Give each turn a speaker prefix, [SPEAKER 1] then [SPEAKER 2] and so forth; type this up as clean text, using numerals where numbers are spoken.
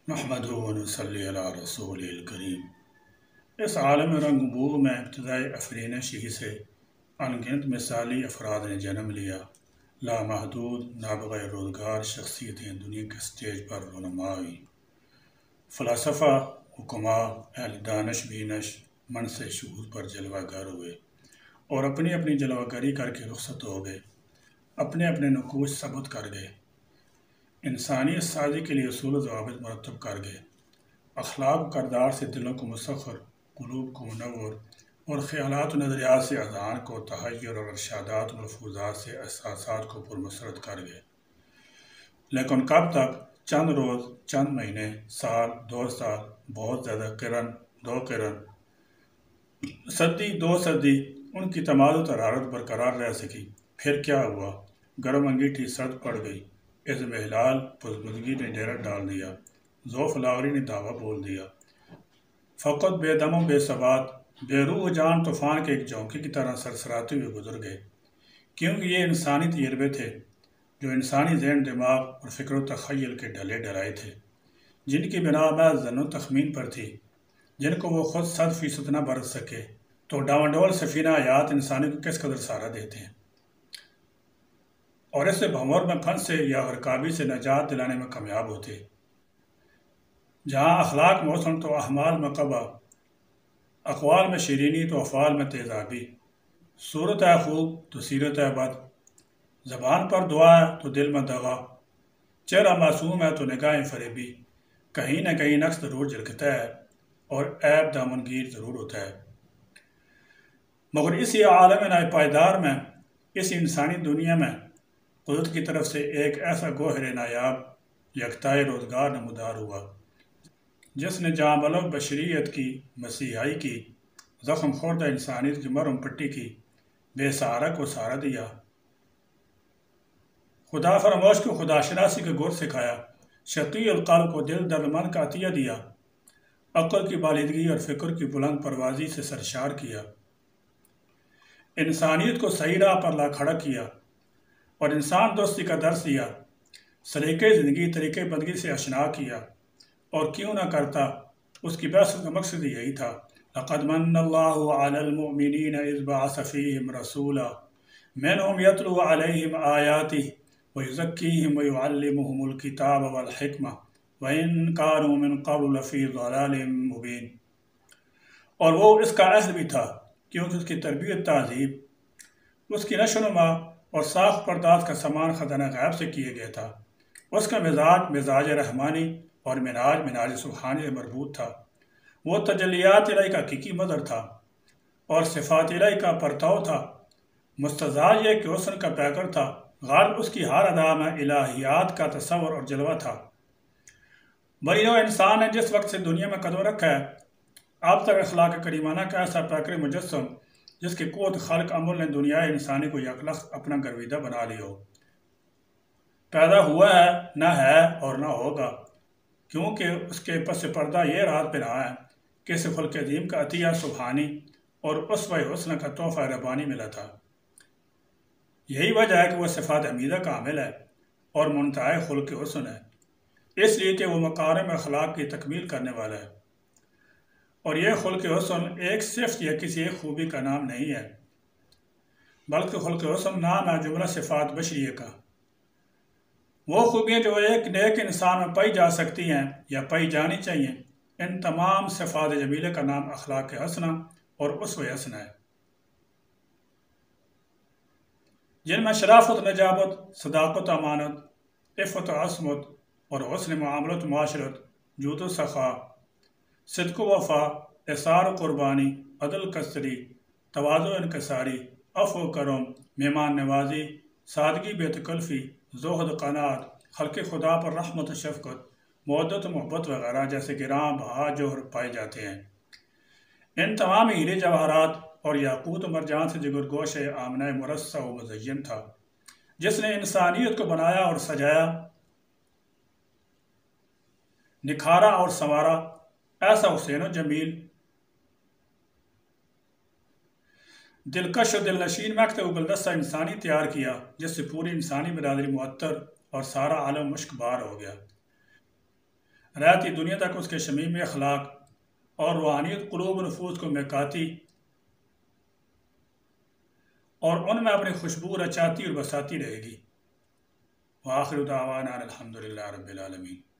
[SPEAKER 1] نحمدہ و نصلی علی رسول الکریم۔ اس عالم رنگ بو میں ابتدائی افرینش ہی سے انگنت مثالی افراد نے جنم لیا۔ لامحدود نابغہ روزگار شخصیتیں دنیا کے سٹیج پر رونما ہوئی۔ فلاسفہ، حکماء، اہل دانش بینش منصب شہود پر جلوہ گر ہوئے اور اپنی اپنی جلوہ گری کر کے رخصت ہو گئے، اپنے اپنے نقوش ثبت کر گئے، انسانی سازی کے لیے اصول و ضوابط مرتب کر گئے، اخلاق و کردار سے دلوں کو مسخر، قلوب کو منور اور خیالات و نظریات سے اذہان کو تحیر اور ارشادات و ملفوظات سے احساسات کو پرمسرت کر گئے۔ لیکن کب تک؟ چند روز، چند مہینے، سال، 2 سال، بہت زیادہ قرن، 2 قرن، صدی، 2 صدی ان کی تمادت اور حرارت برقرار رہ سکی۔ پھر کیا ہوا؟ گرم انگیٹھی سرد پڑ گئی، عزم ہلال پزبزگی نے ڈیرا ڈال دیا، ذوف لاغری نے دعویٰ بول دیا، فقط بے دم و بے ثبات، بے روح جان طوفان کے ایک جھونکے کی طرح سرسراتے ہوئے گزر گئے، کیونکہ یہ انسانی تجربے تھے جو انسانی ذہن، دماغ اور فکر و تخیل کے ڈھلے ڈھلائے تھے، جن کی بنا محض ظن و تخمین پر تھی، جن کو وہ خود 100% نہ برت سکے، تو ڈاواڈول سفینہ حیات انسانی کو کس قدر سہارا دیتے ہیں اور اس سے بھنور میں پھنسے یا غرقابی سے نجات دلانے میں کامیاب ہوتے۔ جہاں اخلاق میں حسن تو احمال میں قبا، اقوال میں شیرینی تو افعال میں تیزابی، صورت ہے خوب تو سیرت ہے بد، زبان پر دعا ہے تو دل میں دغا، چہرہ معصوم ہے تو نگاہیں فریبی، کہیں نہ کہیں نقص ضرور جھلکتا ہے اور عیب دامنگیر ضرور ہوتا ہے۔ مگر اسی عالم ناپائیدار میں، اسی انسانی دنیا میں قدرت کی طرف سے ایک ایسا گوہر نایاب یکتائے روزگار نمودار ہوا جس نے جاں بلغ بشریت کی مسیحائی کی، زخم خوردہ انسانیت کی مرہم پٹی کی، بے سہارا کو سہارا دیا، خدا فراموش کو خدا شناسی کا گر سکھایا، شقی القلب کو دل دردمند کا عطیہ دیا، عقل کی بالیدگی اور فکر کی بلند پروازی سے سرشار کیا، انسانیت کو صحیح راہ پر لا کھڑا کیا اور انسان دوستی کا درس دیا، سلیقے زندگی طریقے بندگی سے آشنا کیا، اور کیوں نہ کرتا، اس کی بعثت کا مقصد یہی تھا۔ لقد من اللہ علی المؤمنین اذ بعث فیہم رسولا منہم یتلو علیہم آیاتہ ویزکیہم ویعلمہم الکتاب والحکمہ وإن كانوا من قبل لفی ضلال مبین۔ اور وہ اس کا اہل بھی تھا کیونکہ اس کی تربیت، تہذیب، اس کی نشو و نما اور ساخت پرداز کا سامان خزانہ غیب سے کیے گیا تھا۔ اس کا مزاج مزاج رحمانی اور مناج مناج سبحانی سے مربوط تھا۔ وہ تجلیات الہی کا حقیقی مظہر تھا اور صفات الہی کا پرتو تھا۔ مستزاد یہ کہ حسن کا پیکر تھا، غالب اس کی ہر ادا میں الہیات کا تصور اور جلوہ تھا۔ بنی نوع انسان نے جس وقت سے دنیا میں قدم رکھا ہے، اب تک اخلاق کریمانہ کا ایسا پیکر مجسم جس کی قوت خلق عمل نے دنیائے انسانی کو یک لخت اپنا گرویدہ بنا لی ہو، پیدا ہوا ہے، نہ ہے اور نہ ہوگا، کیونکہ اس کے پس پردہ یہ راز پہ رہا ہے کہ اسے خلق عظیم کا عطیہ سبحانی اور اسوہ حسن کا تحفہ ربانی ملا تھا۔ یہی وجہ ہے کہ وہ صفات حمیدہ کا حامل ہے اور منتہا خلق حسن ہے، اس لیے کہ وہ مکارم اخلاق کی تکمیل کرنے والا ہے، اور یہ خلق حسن ایک صفت یا کسی ایک خوبی کا نام نہیں ہے، بلکہ خلق حسن نام ہے جملہ صفات بشریہ کا۔ وہ خوبیاں جو ایک نیک انسان میں پائی جا سکتی ہیں یا پائی جانی چاہیے، ان تمام صفات جمیلہ کا نام اخلاق حسنہ اور اسوہ حسنہ ہے، جن میں شرافت، نجابت، صداقت، امانت، عفت و عصمت اور حسن معاملت، معاشرت، جود و سخا، صدق و وفا، اثار و قربانی، عدل کثری، تواضع و انکساری، عفو و کرم، مہمان نوازی، سادگی، بے تکلفی، زہد، قناعت، خلق خدا پر رحمت و شفقت، مودت و محبت وغیرہ جیسے گراں بہا جوہر پائے جاتے ہیں۔ ان تمام ہیرے جواہرات اور یاقوت و مرجان سے جگر گوش آمنہ مرصع و مزین تھا، جس نے انسانیت کو بنایا اور سجایا، نکھارا اور سنوارا، ایسا حسین و جمیل، دلکش و دل نشین مکتب و گلدستہ انسانی تیار کیا جس سے پوری انسانی برادری معطر اور سارا عالم مشک بار ہو گیا۔ رہتی دنیا تک اس کے شمیم اخلاق اور روحانیت قلوب و نفوس کو مہکاتی اور ان میں اپنی خوشبو رچاتی اور بساتی رہے گی۔ وآخر دعوانا الحمدللہ رب العالمین۔